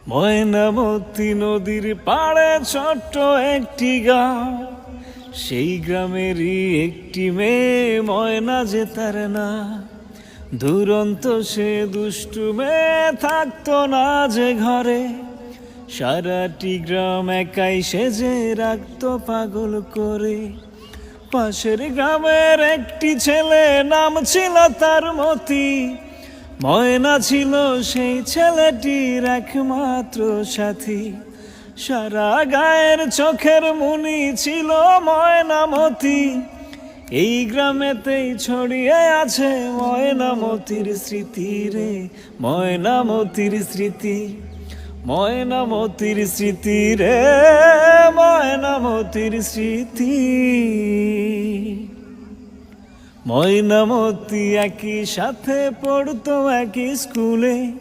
ময়নামতি নদীর পাড়ে ছোট্ট একটি গাঁও, সেই গ্রামেরই একটি মেয়ে ময়না যে তার না। দুরন্ত সে দুষ্টু মেয়ে থাকতো না যে ঘরে, সারাটি গ্রাম একাই সেজে রাখতো পাগল করে। পাশের গ্রামের একটি ছেলে, নাম ছিল তার মতি। ময়না ছিল সেই ছেলেটির একমাত্র সাথী। সারা গায়ের চোখের মনি ছিল ময়নামতি। এই গ্রামেতেই ছড়িয়ে আছে ময়নামতির স্মৃতি রে, ময়নামতির স্মৃতি, ময়নামতির স্মৃতি রে, ময়নামতির স্মৃতি। ময়নামতি একই সাথে পড়তো একই স্কুলে।